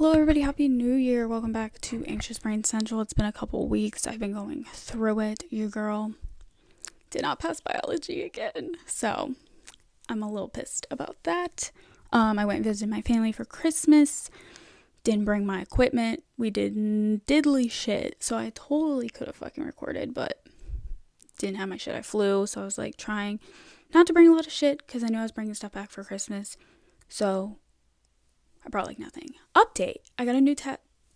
Hello everybody, happy new year. Welcome back to Anxious Brain Central. It's been a couple weeks. I've been going through it. Your girl did not pass biology again, so I'm a little pissed about that. I went and visited my family for Christmas. Didn't bring my equipment. We did diddly shit, so I totally could have fucking recorded, but didn't have my shit. I flew, so I was like trying not to bring a lot of shit because I knew I was bringing stuff back for Christmas. So I brought like nothing. Update. I got a new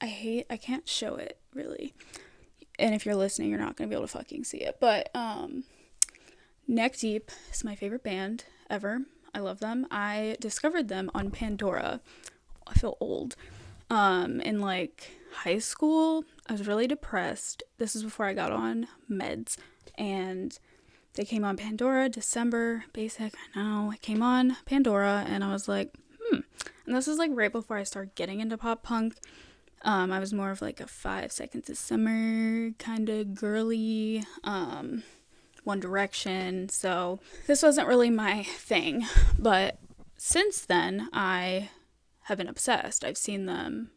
I can't show it really. And if you're listening, you're not going to be able to fucking see it. But Neck Deep is my favorite band ever. I love them. I discovered them on Pandora. I feel old. In like high school, I was really depressed. This is before I got on meds. And they came on Pandora, December, basic, I know. I came on Pandora and I was like, And this was like right before I started getting into pop punk. I was more of like a 5 Seconds of Summer kind of girly, One Direction. So this wasn't really my thing. But since then, I have been obsessed. I've seen them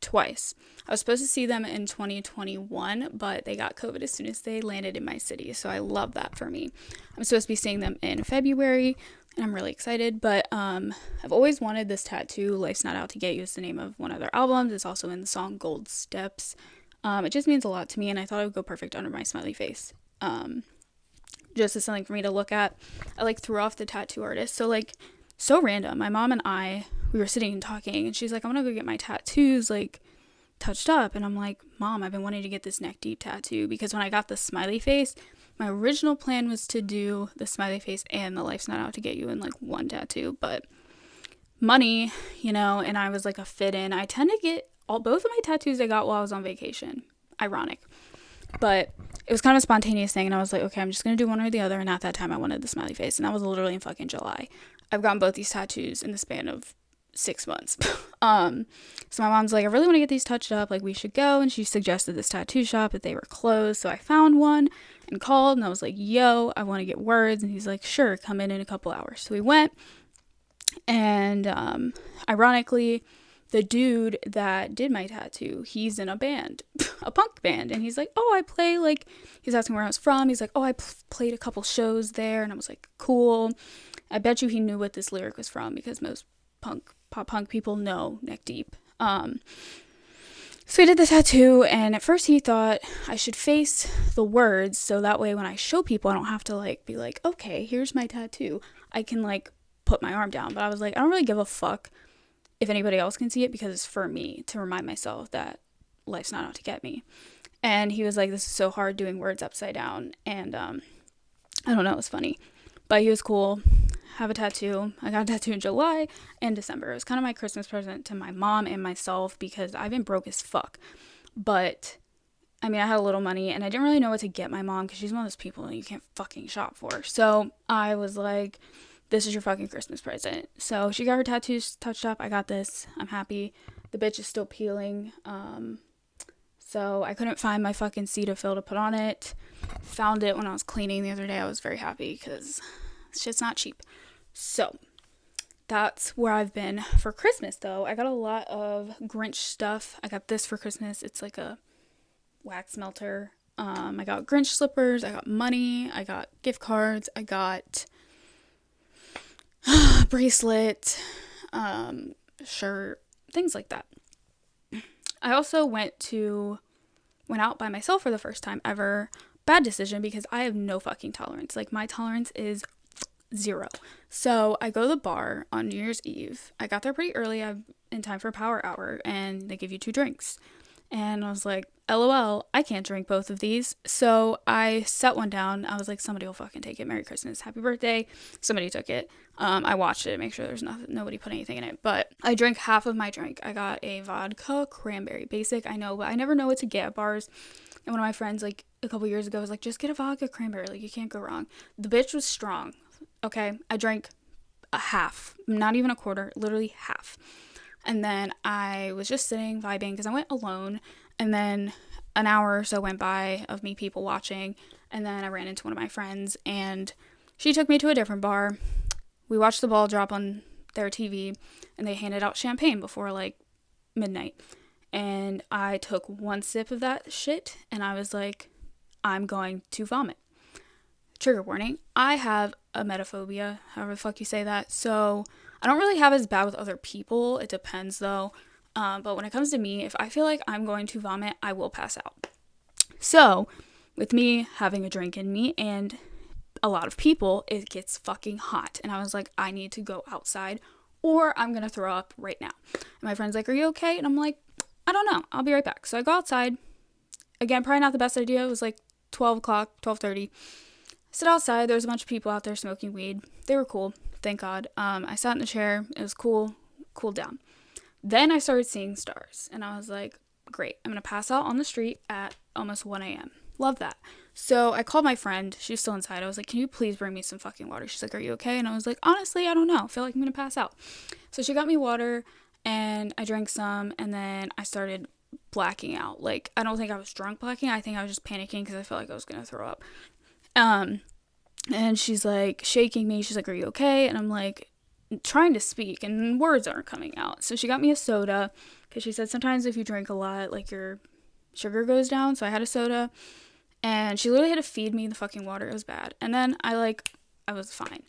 twice. I was supposed to see them in 2021, but they got COVID as soon as they landed in my city. So I love that for me. I'm supposed to be seeing them in February. And I'm really excited, but I've always wanted this tattoo. Life's Not Out to Get You is the name of one of their albums. It's also in the song Gold Steps. It just means a lot to me, and I thought it would go perfect under my smiley face. Just as something for me to look at. I threw off the tattoo artist. So random. My mom and we were sitting and talking, and she's like, I'm gonna go get my tattoos touched up. And I'm like, Mom, I've been wanting to get this Neck Deep tattoo because when I got the smiley face, my original plan was to do the smiley face and the Life's Not Out to Get You in one tattoo, but money, and I was like a fit in. I tend to get both of my tattoos I got while I was on vacation. Ironic. But it was kind of a spontaneous thing, and I was like, okay, I'm just going to do one or the other, and at that time I wanted the smiley face, and that was literally in fucking July. I've gotten both these tattoos in the span of 6 months. So my mom's like, I really want to get these touched up, we should go, and she suggested this tattoo shop, but they were closed, so I found one and called, and I was like, yo, I want to get words, and he's like, sure, come in a couple hours. So we went, and ironically, the dude that did my tattoo, he's in a band, a punk band, and he's like, oh, I play, he's asking where I was from, he's like, oh, I played a couple shows there, and I was like, cool. I bet you he knew what this lyric was from, because most pop punk people know Neck Deep. So he did the tattoo, and at first he thought I should face the words, so that way when I show people, I don't have to be like, okay, here's my tattoo. I can put my arm down. But I was like, I don't really give a fuck if anybody else can see it, because it's for me to remind myself that life's not out to get me. And he was like, this is so hard doing words upside down. And I don't know, it was funny, but he was cool. Have a tattoo. I got a tattoo in July and December. It was kind of my Christmas present to my mom and myself because I've been broke as fuck. But I had a little money and I didn't really know what to get my mom because she's one of those people that you can't fucking shop for. So I was like, this is your fucking Christmas present. So she got her tattoos touched up. I got this. I'm happy. The bitch is still peeling. So I couldn't find my fucking Cetaphil to put on it. Found it when I was cleaning the other day. I was very happy because shit's not cheap. So that's where I've been for Christmas, though. I got a lot of Grinch stuff. I got this for Christmas. It's like a wax melter. I got Grinch slippers. I got money. I got gift cards. I got bracelet, shirt, things like that. I also went out by myself for the first time ever. Bad decision because I have no fucking tolerance. My tolerance is 0. So I go to the bar on New Year's Eve. I got there pretty early. I'm in time for power hour and they give you 2 drinks. And I was like, LOL, I can't drink both of these. So I set one down. I was like, somebody will fucking take it. Merry Christmas. Happy birthday. Somebody took it. I watched it, make sure there's nobody put anything in it. But I drank half of my drink. I got a vodka cranberry. Basic, I know, but I never know what to get at bars. And one of my friends, a couple years ago, was like, just get a vodka cranberry. You can't go wrong. The bitch was strong. Okay, I drank a half, not even a quarter, literally half. And then I was just sitting, vibing, because I went alone. And then an hour or so went by of me people watching. And then I ran into one of my friends, and she took me to a different bar. We watched the ball drop on their TV, and they handed out champagne before like midnight. And I took one sip of that shit and I was like, I'm going to vomit. Trigger warning, I have emetophobia, however the fuck you say that. So I don't really have it as bad with other people. It depends though. But when it comes to me, if I feel like I'm going to vomit, I will pass out. So with me having a drink in me and a lot of people, it gets fucking hot. And I was like, I need to go outside or I'm going to throw up right now. And my friend's like, are you okay? And I'm like, I don't know. I'll be right back. So I go outside. Again, probably not the best idea. It was like 12 o'clock, 12:30. Sit outside. There's a bunch of people out there smoking weed. They were cool. Thank God. I sat in the chair. It was cool. Cooled down. Then I started seeing stars. And I was like, great. I'm going to pass out on the street at almost 1 a.m. Love that. So I called my friend. She was still inside. I was like, can you please bring me some fucking water? She's like, are you okay? And I was like, honestly, I don't know. I feel like I'm going to pass out. So she got me water and I drank some and then I started blacking out. Like, I don't think I was drunk blacking. I think I was just panicking because I felt like I was going to throw up. And she's like shaking me. She's like, are you okay? And I'm like trying to speak and words aren't coming out. So she got me a soda because she said sometimes if you drink a lot, like your sugar goes down. So I had a soda and she literally had to feed me the fucking water. It was bad. And then I was fine.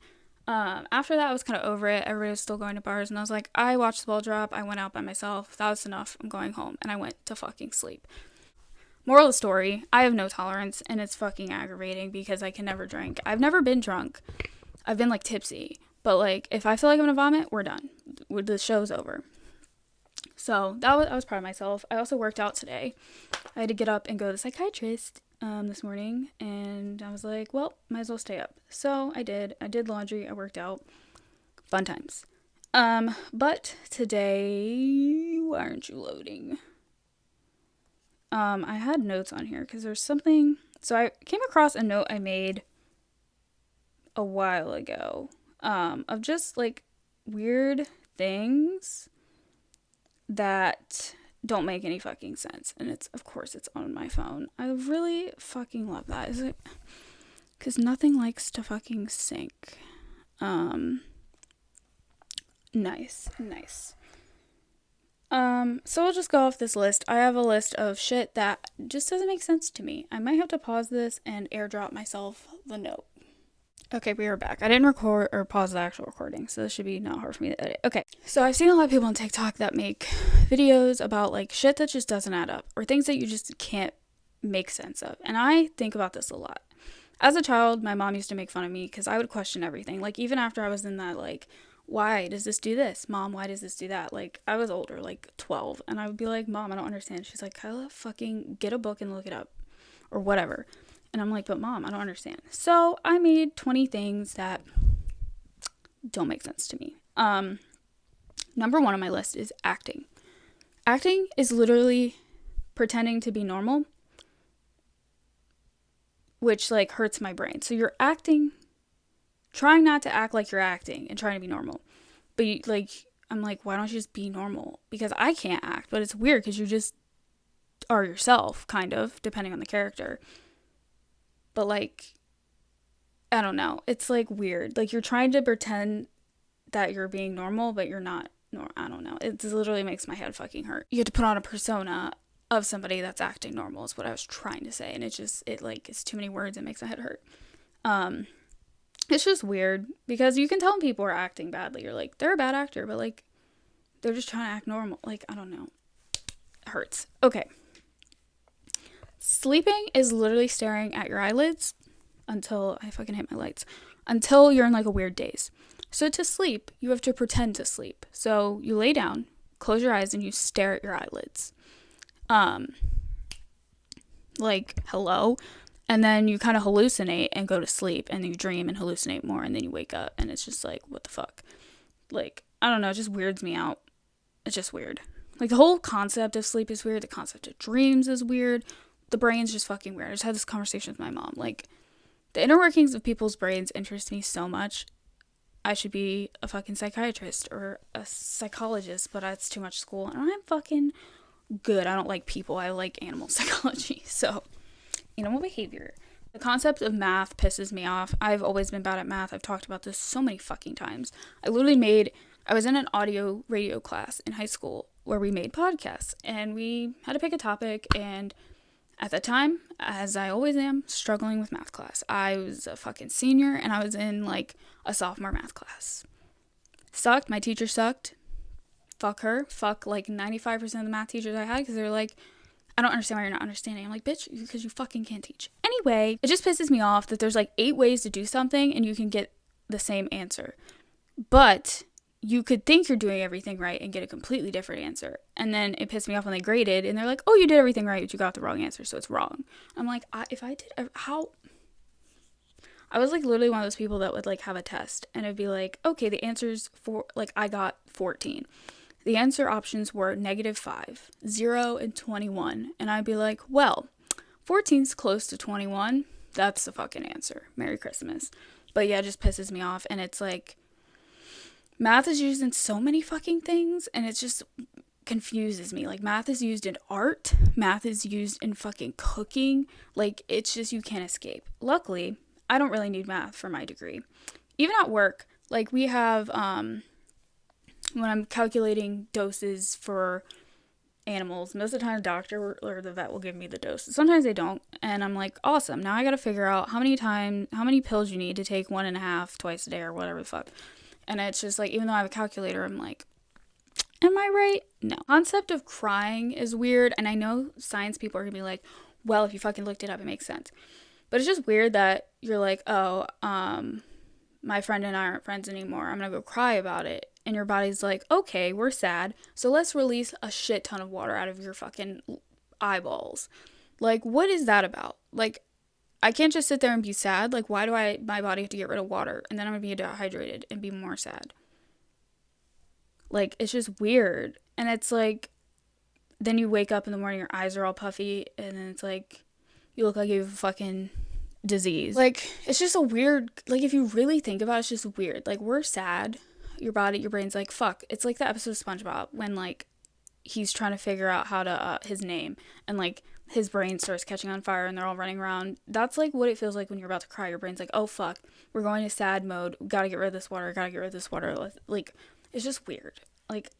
After that, I was kind of over it. Everybody was still going to bars and I was like, I watched the ball drop. I went out by myself. That was enough. I'm going home. And I went to fucking sleep. Moral of the story, I have no tolerance and it's fucking aggravating because I can never drink. I've never been drunk. I've been like tipsy. But like, if I feel like I'm gonna vomit, we're done. The show's over. So I was proud of myself. I also worked out today. I had to get up and go to the psychiatrist this morning. And I was like, well, might as well stay up. So I did. I did laundry. I worked out. Fun times. But today, why aren't you loading? I had notes on here because there's something. So I came across a note I made a while ago of just like weird things that don't make any fucking sense. And of course it's on my phone. I really fucking love that. Is it? Because nothing likes to fucking sync. Nice. So I'll just go off this list. I have a list of shit that just doesn't make sense to me. I might have to pause this and airdrop myself the note. Okay, we are back. I didn't record or pause the actual recording, so this should be not hard for me to edit. Okay, so I've seen a lot of people on TikTok that make videos about like shit that just doesn't add up or things that you just can't make sense of. And I think about this a lot. As a child, my mom used to make fun of me because I would question everything. Like even after I was in that like, why does this do this? Mom, why does this do that? Like, I was older, like 12, and I would be like, Mom, I don't understand. She's like, Kyla, fucking get a book and look it up, or whatever. And I'm like, but Mom, I don't understand. So I made 20 things that don't make sense to me. Number one on my list is acting. Acting is literally pretending to be normal, which like hurts my brain. So you're acting, trying not to act like you're acting and trying to be normal. But I'm like, why don't you just be normal? Because I can't act, but it's weird because you just are yourself, kind of, depending on the character. But like, I don't know. It's like weird. Like you're trying to pretend that you're being normal, but you're not. I don't know. It literally makes my head fucking hurt. You have to put on a persona of somebody that's acting normal is what I was trying to say. And it's too many words. It makes my head hurt. It's just weird because you can tell when people are acting badly. You're like, they're a bad actor, but like, they're just trying to act normal. Like, I don't know. It hurts. Okay. Sleeping is literally staring at your eyelids until I fucking hit my lights. Until you're in like a weird daze. So to sleep, you have to pretend to sleep. So you lay down, close your eyes, and you stare at your eyelids. Like, hello? And then you kind of hallucinate and go to sleep, and then you dream and hallucinate more, and then you wake up, and it's just like, what the fuck? Like, I don't know, it just weirds me out. It's just weird. Like, the whole concept of sleep is weird. The concept of dreams is weird. The brain's just fucking weird. I just had this conversation with my mom. Like, the inner workings of people's brains interest me so much. I should be a fucking psychiatrist or a psychologist, but it's too much school, and I'm fucking good. I don't like people. I like animal psychology, so... animal behavior. The concept of math pisses me off. I've always been bad at math. I've talked about this so many fucking times. I literally made I was in an audio radio class in high school where we made podcasts, and we had to pick a topic, and at the time, as I always am, struggling with math class. I was a fucking senior, and I was in, like, a sophomore math class. Sucked. My teacher sucked. Fuck her. Fuck, like, 95% of the math teachers I had, because they're like, I don't understand why you're not understanding. I'm like, bitch, because you fucking can't teach. Anyway, it just pisses me off that there's like 8 ways to do something and you can get the same answer. But you could think you're doing everything right and get a completely different answer. And then it pissed me off when they graded and they're like, oh, you did everything right, but you got the wrong answer, so it's wrong. I'm like, how? I was like literally one of those people that would like have a test and it'd be like, okay, the answer's for, like, I got 14. The answer options were -5, 0, and 21. And I'd be like, well, 14's close to 21. That's the fucking answer. Merry Christmas. But yeah, it just pisses me off. And it's like, math is used in so many fucking things. And it just confuses me. Like, math is used in art. Math is used in fucking cooking. Like, it's just, you can't escape. Luckily, I don't really need math for my degree. Even at work, like, we have, when I'm calculating doses for animals, most of the time the doctor or the vet will give me the doses. Sometimes they don't, and I'm like, awesome, now I gotta figure out how many pills you need to take 1.5 twice a day or whatever the fuck. And it's just like, even though I have a calculator, I'm like, am I right? No. Concept of crying is weird, and I know science people are gonna be like, well, if you fucking looked it up, it makes sense. But it's just weird that you're like, oh, my friend and I aren't friends anymore, I'm gonna go cry about it. And your body's like, okay, we're sad, so let's release a shit ton of water out of your fucking eyeballs. Like, what is that about? Like, I can't just sit there and be sad. Like, why do my body have to get rid of water? And then I'm gonna be dehydrated and be more sad. Like, it's just weird. And it's like, then you wake up in the morning, your eyes are all puffy, and then it's like, you look like you have a fucking disease. Like, it's just a weird, like, if you really think about it, it's just weird. Like, we're sad. Your brain's like, fuck. It's like the episode of SpongeBob when, like, he's trying to figure out how to, his name, and, like, his brain starts catching on fire and they're all running around. That's, like, what it feels like when you're about to cry. Your brain's like, oh, fuck. We're going to sad mode. Gotta get rid of this water. Like, it's just weird. Like,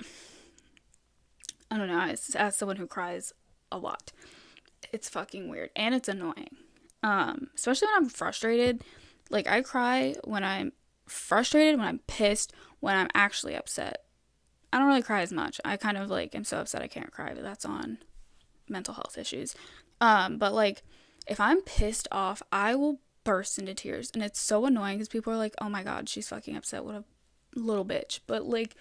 I don't know. As someone who cries a lot, it's fucking weird. And it's annoying. Especially when I'm frustrated. Like, I cry when I'm frustrated, when I'm pissed, when I'm actually upset. I don't really cry as much. I kind of like am so upset I can't cry, but that's on mental health issues. But like, if I'm pissed off, I will burst into tears, and it's so annoying because people are like, oh my god, she's fucking upset, what a little bitch. But like,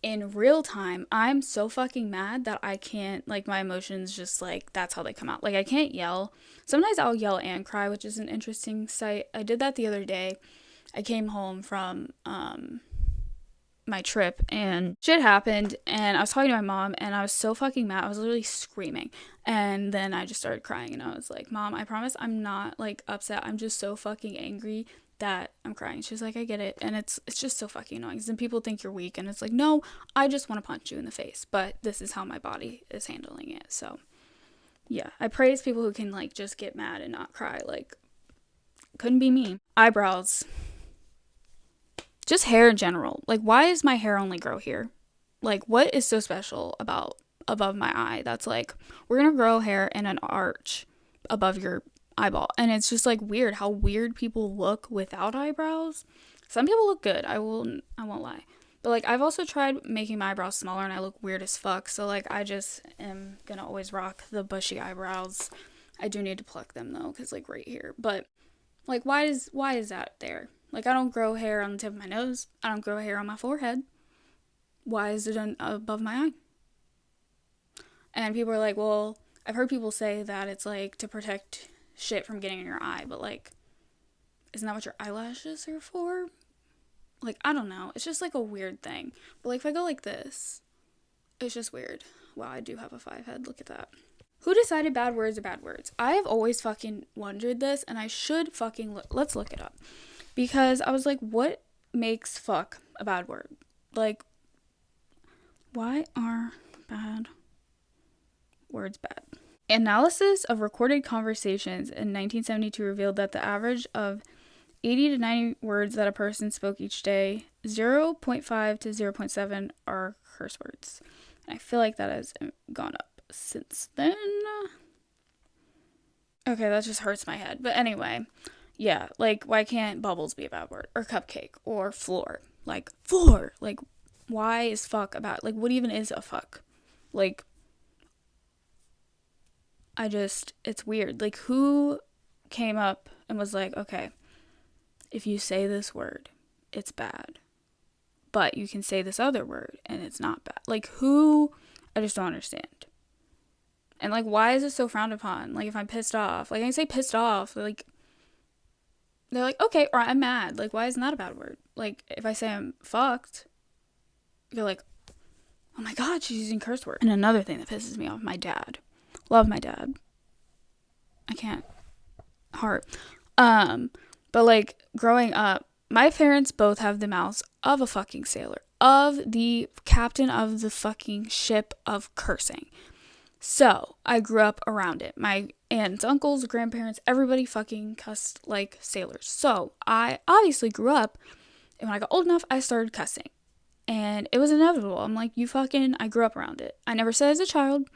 in real time, I'm so fucking mad that I can't, like, my emotions just, like, that's how they come out. Like, I can't yell. Sometimes I'll yell and cry, which is an interesting sight. I did that the other day. I came home from my trip and shit happened, and I was talking to my mom, and I was so fucking mad. I was literally screaming, and then I just started crying, and I was like, Mom, I promise I'm not, like, upset. I'm just so fucking angry that I'm crying. She's like, I get it. And it's just so fucking annoying, because then people think you're weak, and it's like, no, I just want to punch you in the face, but this is how my body is handling it. So yeah, I praise people who can, like, just get mad and not cry. Like, couldn't be me. Eyebrows. Just hair in general. Like, why does my hair only grow here? Like, what is so special about above my eye that's like, we're gonna grow hair in an arch above your eyeball? And it's just like weird how weird people look without eyebrows. Some people look good, I won't lie. But like, I've also tried making my eyebrows smaller and I look weird as fuck. So like, I just am gonna always rock the bushy eyebrows. I do need to pluck them though, because like right here. But like, why is that there? Like, I don't grow hair on the tip of my nose. I don't grow hair on my forehead. Why is it above my eye? And people are like, well, I've heard people say that it's like to protect shit from getting in your eye, but like, isn't that what your eyelashes are for? Like, I don't know. It's just like a weird thing. But like, if I go like this, it's just weird. Wow, I do have a 5 head. Look at that. Who decided bad words are bad words? I have always fucking wondered this, and I should fucking let's look it up. Because I was like, what makes fuck a bad word? Like, why are bad words bad? Analysis of recorded conversations in 1972 revealed that the average of 80 to 90 words that a person spoke each day. 0.5 to 0.7 are curse words. And I feel like that has gone up since then. Okay, that just hurts my head. But anyway, yeah, like, why can't bubbles be a bad word? Or cupcake, or floor. Like, floor. Like, why is fuck about, like, what even is a fuck? Like, it's weird. Like, who came up and was like, okay, if you say this word, it's bad. But you can say this other word and it's not bad. Like, who? I just don't understand. And, like, why is it so frowned upon? Like, if I'm pissed off, like, I say pissed off, like, they're like, okay, or I'm mad. Like, why isn't that a bad word? Like, if I say I'm fucked, you're like, oh my god, she's using curse words. And another thing that pisses me off, my dad. Love my dad. I can't. Heart. But, like, growing up, my parents both have the mouths of a fucking sailor. Of the captain of the fucking ship of cursing. So, I grew up around it. My aunts, uncles, grandparents, everybody fucking cussed like sailors. So, I obviously grew up, and when I got old enough, I started cussing. And it was inevitable. I'm like, I grew up around it. I never said as a child,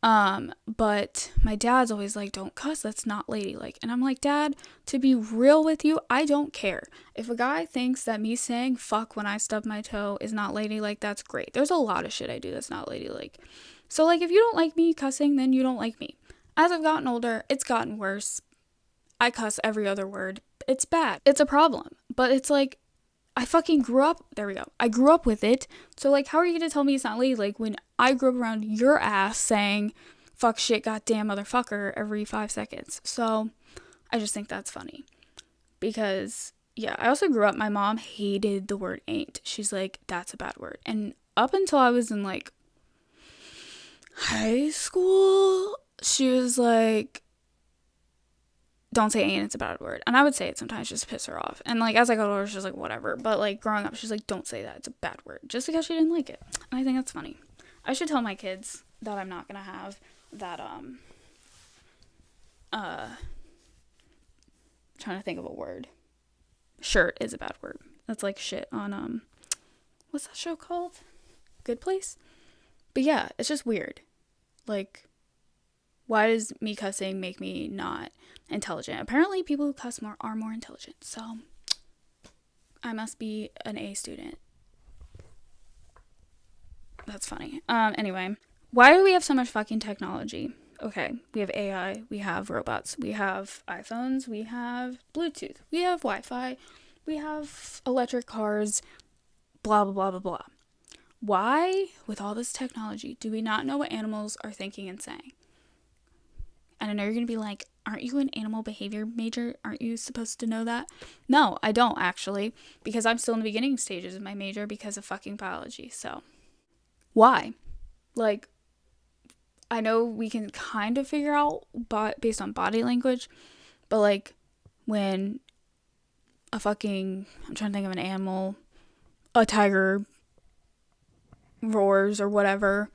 but my dad's always like, don't cuss, that's not ladylike. And I'm like, Dad, to be real with you, I don't care. If a guy thinks that me saying fuck when I stub my toe is not ladylike, that's great. There's a lot of shit I do that's not ladylike. So, like, if you don't like me cussing, then you don't like me. As I've gotten older, it's gotten worse. I cuss every other word. It's bad. It's a problem. But it's like, I fucking grew up. There we go. I grew up with it. So, like, how are you going to tell me it's not ladylike when I grew up around your ass saying fuck, shit, goddamn, motherfucker every 5 seconds? So, I just think that's funny. Because, yeah, I also grew up, my mom hated the word ain't. She's like, that's a bad word. And up until I was in, like, high school, she was like, don't say ain't, it's a bad word. And I would say it sometimes just to piss her off. And, like, as I got older, she's like, whatever. But, like, growing up, she's like, don't say that, it's a bad word. Just because she didn't like it. And I think that's funny. I should tell my kids that I'm not gonna have that, trying to think of a word. Shirt is a bad word. That's like shit on, what's that show called? Good Place? But yeah, it's just weird. Like, why does me cussing make me not intelligent? Apparently people who cuss more are more intelligent. So, I must be an A student. That's funny. Anyway, why do we have so much fucking technology? Okay, we have AI, we have robots, we have iPhones, we have Bluetooth, we have Wi-Fi, we have electric cars, blah, blah, blah, blah, blah. Why, with all this technology, do we not know what animals are thinking and saying? And I know you're going to be like, aren't you an animal behavior major? Aren't you supposed to know that? No, I don't, actually, because I'm still in the beginning stages of my major because of fucking biology. So, why? Like, I know we can kind of figure out based on body language, but, like, when I'm trying to think of an animal, a tiger roars or whatever,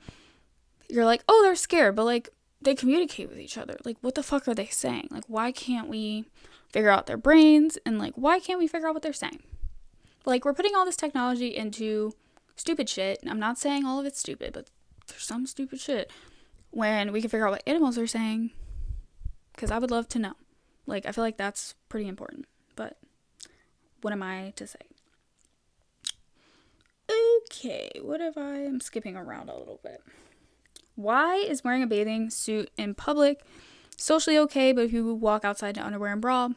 you're like, oh, they're scared, but, like, they communicate with each other. Like, what the fuck are they saying? Like, why can't we figure out their brains? And, like, why can't we figure out what they're saying? Like, we're putting all this technology into stupid shit. I'm not saying all of it's stupid, but there's some stupid shit when we can figure out what animals are saying, because I would love to know. Like, I feel like that's pretty important, but what am I to say? Okay, what if I am skipping around a little bit? Why is wearing a bathing suit in public socially okay, but if you walk outside in underwear and bra,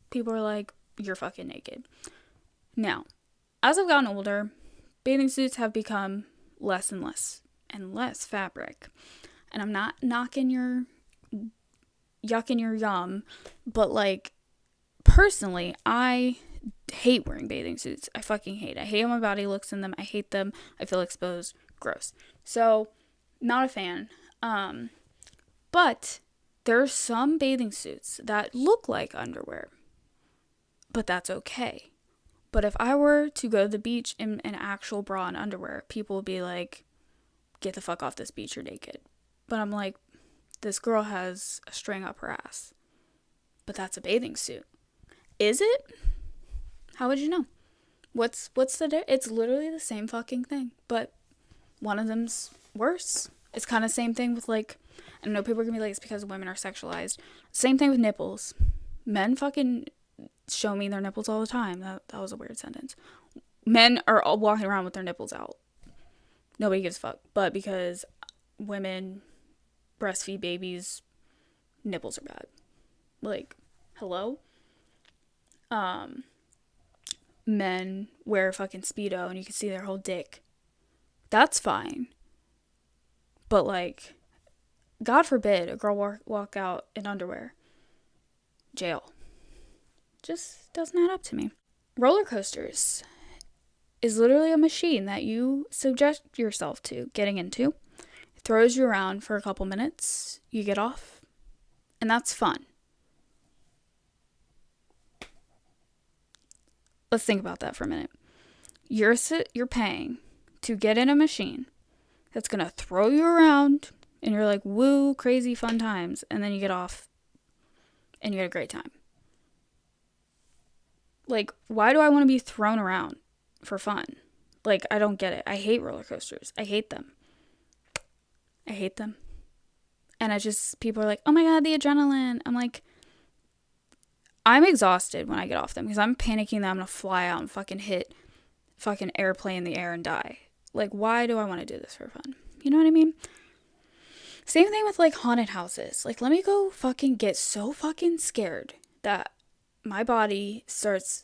people are like, you're fucking naked? Now, as I've gotten older, bathing suits have become less and less fabric. And I'm not knocking your yucking your yum, but, like, personally, I hate wearing bathing suits. I fucking hate it. I hate how my body looks in them. I hate them. I feel exposed. Gross. So, not a fan. But there are some bathing suits that look like underwear, but that's okay. But if I were to go to the beach in an actual bra and underwear, people would be like, get the fuck off this beach, you're naked. But I'm like, this girl has a string up her ass. But that's a bathing suit. Is it? How would you know? It's literally the same fucking thing, but one of them's worse. It's kind of same thing with like, I know people are gonna be like, it's because women are sexualized. Same thing with nipples. Men fucking show me their nipples all the time. That was a weird sentence. Men are all walking around with their nipples out. Nobody gives a fuck. But because women breastfeed babies, nipples are bad. Like, hello? Men wear fucking Speedo and you can see their whole dick. That's fine. But like, God forbid a girl walk out in underwear. Jail. Just doesn't add up to me. Roller coasters is literally a machine that you subject yourself to getting into. It throws you around for a couple minutes. You get off. And that's fun. Let's think about that for a minute. You're paying to get in a machine that's going to throw you around and you're like, woo, crazy fun times. And then you get off and you get a great time. Like, why do I want to be thrown around for fun? Like, I don't get it. I hate roller coasters. I hate them. And people are like, oh my God, the adrenaline. I'm like, I'm exhausted when I get off them because I'm panicking that I'm going to fly out and fucking hit fucking airplane in the air and die. Like, why do I want to do this for fun? You know what I mean? Same thing with like haunted houses. Like, let me go fucking get so fucking scared that my body starts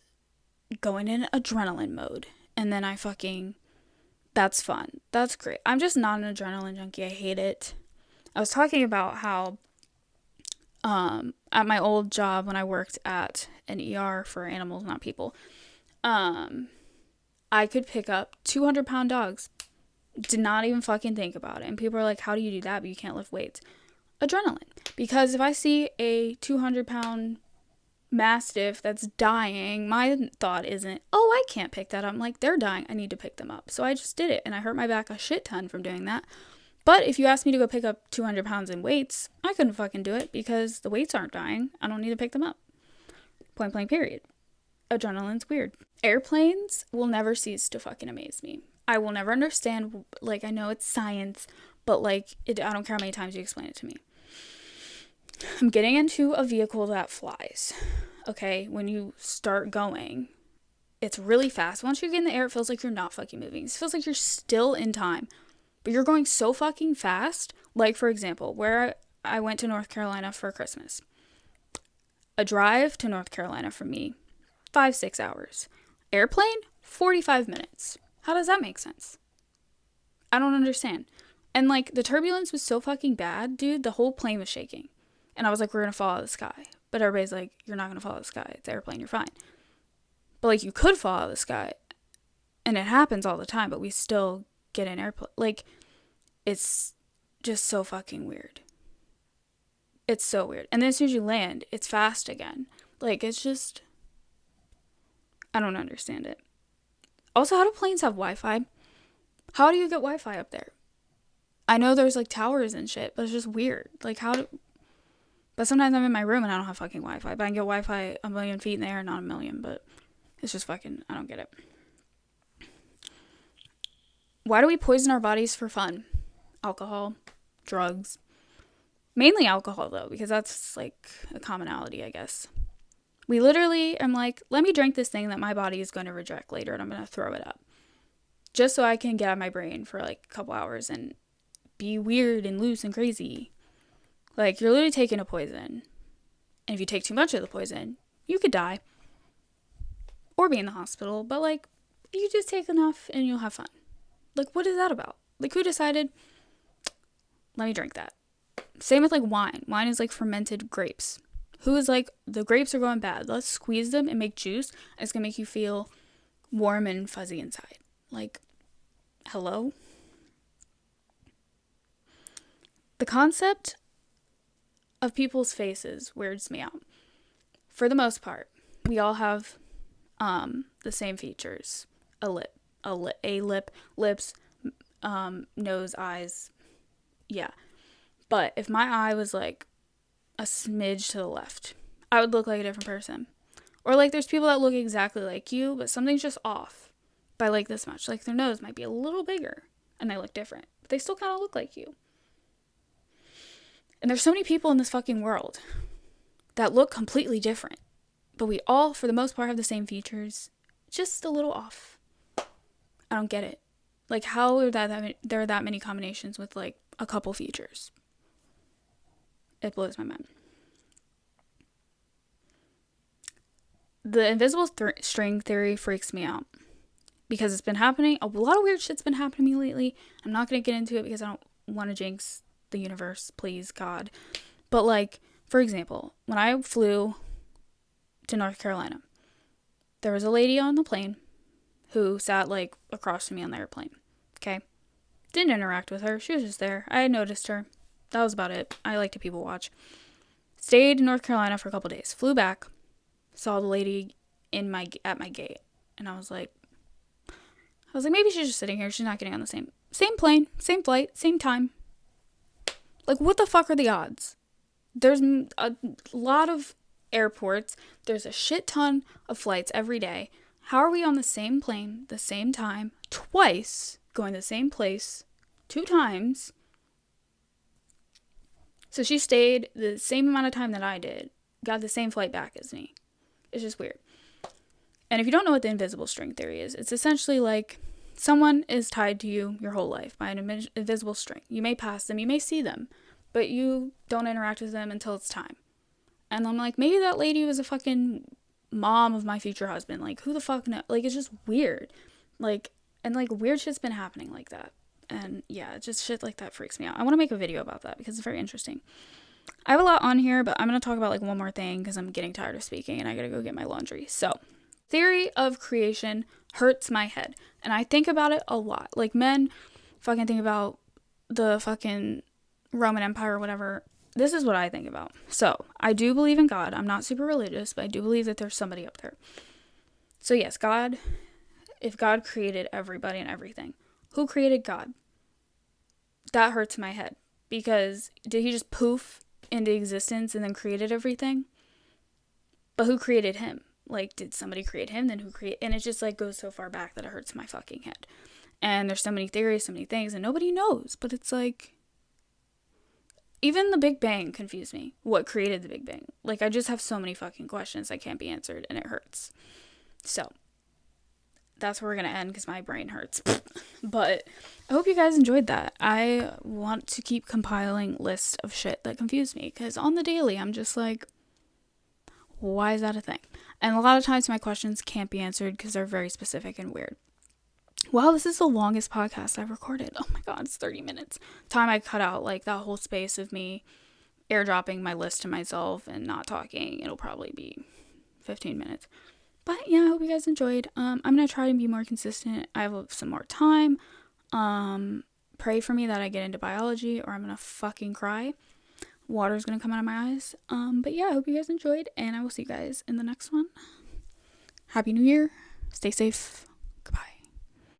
going in adrenaline mode. And then that's fun. That's great. I'm just not an adrenaline junkie. I hate it. I was talking about how at my old job when I worked at an ER for animals, not people, I could pick up 200-pound dogs. Did not even fucking think about it. And people are like, how do you do that? But you can't lift weights. Adrenaline. Because if I see a 200-pound mastiff that's dying, my thought isn't, oh, I can't pick that up. I'm like, they're dying. I need to pick them up. So I just did it. And I hurt my back a shit ton from doing that. But if you asked me to go pick up 200 pounds in weights, I couldn't fucking do it because the weights aren't dying. I don't need to pick them up. Point blank period. Adrenaline's weird. Airplanes will never cease to fucking amaze me. I will never understand, like, I know it's science, but like, I don't care how many times you explain it to me. I'm getting into a vehicle that flies. Okay, when you start going, it's really fast. Once you get in the air, it feels like you're not fucking moving. It feels like you're still in time. But you're going so fucking fast. Like, for example, where I went to North Carolina for Christmas. A drive to North Carolina for me, 5-6 hours. Airplane, 45 minutes. How does that make sense? I don't understand. And, like, the turbulence was so fucking bad, dude. The whole plane was shaking. And I was like, we're going to fall out of the sky. But everybody's like, you're not going to fall out of the sky. It's an airplane. You're fine. But, like, you could fall out of the sky. And it happens all the time, but we still get an airplane. Like, it's just so fucking weird. It's so weird. And then as soon as you land, it's fast again. Like, it's just, I don't understand it. Also, how do planes have Wi-Fi? How do you get Wi-Fi up there? I know there's like towers and shit, but it's just weird. Like, but sometimes I'm in my room and I don't have fucking Wi-Fi. But I can get Wi-Fi a million feet in the air, not a million, but it's just fucking, I don't get it. Why do we poison our bodies for fun? Alcohol, drugs. Mainly alcohol, though, because that's like a commonality, I guess. We literally, I'm like, let me drink this thing that my body is going to reject later and I'm going to throw it up. Just so I can get out of my brain for like a couple hours and be weird and loose and crazy. Like, you're literally taking a poison. And if you take too much of the poison, you could die. Or be in the hospital. But, like, you just take enough and you'll have fun. Like, what is that about? Like, who decided, let me drink that? Same with, like, wine. Wine is, like, fermented grapes. Who is like, the grapes are going bad. Let's squeeze them and make juice. And it's going to make you feel warm and fuzzy inside. Like, hello? The concept of people's faces weirds me out. For the most part, we all have the same features. A lip, lips, nose, eyes. Yeah. But if my eye was like a smidge to the left, I would look like a different person. Or like there's people that look exactly like you, but something's just off by like this much. Like their nose might be a little bigger and they look different, but they still kind of look like you. And there's so many people in this fucking world that look completely different, but we all, for the most part, have the same features, just a little off. I don't get it. Like, how are there are that many combinations with, like, a couple features? It blows my mind. The invisible string theory freaks me out because it's been happening. A lot of weird shit's been happening to me lately. I'm not going to get into it because I don't want to jinx the universe, please, God. But, like, for example, when I flew to North Carolina, there was a lady on the plane who sat, like, across from me on the airplane. Okay? Didn't interact with her. She was just there. I had noticed her. That was about it. I like to people watch. Stayed in North Carolina for a couple days. Flew back. Saw the lady at my gate. And I was like, maybe she's just sitting here. She's not getting on the same plane, same flight, same time. Like, what the fuck are the odds? There's a lot of airports. There's a shit ton of flights every day. How are we on the same plane, the same time, twice, going to the same place, 2 times? So she stayed the same amount of time that I did, got the same flight back as me. It's just weird. And if you don't know what the invisible string theory is, it's essentially like someone is tied to you your whole life by an invisible string. You may pass them, you may see them, but you don't interact with them until it's time. And I'm like, maybe that lady was a fucking mom of my future husband. Like, who the fuck knows? Like, it's just weird. Like, and like weird shit's been happening like that. And yeah, just shit like that freaks me out. I want to make a video about that because it's very interesting. I have a lot on here, but I'm going to talk about like one more thing because I'm getting tired of speaking and I got to go get my laundry. So, theory of creation hurts my head. And I think about it a lot. Like, men fucking think about the fucking Roman Empire or whatever. This is what I think about. So, I do believe in God. I'm not super religious, but I do believe that there's somebody up there. So, yes, God, if God created everybody and everything, who created God? That hurts my head. Because did he just poof into existence and then created everything? But who created him? Like, did somebody create him? Then who created? And it just, like, goes so far back that it hurts my fucking head. And there's so many theories, so many things, and nobody knows. But it's like, even the Big Bang confused me. What created the Big Bang? Like, I just have so many fucking questions that can't be answered, and it hurts. So, that's where we're going to end because my brain hurts. But I hope you guys enjoyed that. I want to keep compiling lists of shit that confuse me because on the daily, I'm just like, why is that a thing? And a lot of times my questions can't be answered because they're very specific and weird. Wow, this is the longest podcast I've recorded. Oh my god, it's 30 minutes. Time I cut out like that whole space of me airdropping my list to myself and not talking, it'll probably be 15 minutes. But yeah, I hope you guys enjoyed. I'm going to try to be more consistent. I have some more time. Pray for me that I get into biology or I'm going to fucking cry. Water's going to come out of my eyes. But yeah, I hope you guys enjoyed and I will see you guys in the next one. Happy New Year. Stay safe.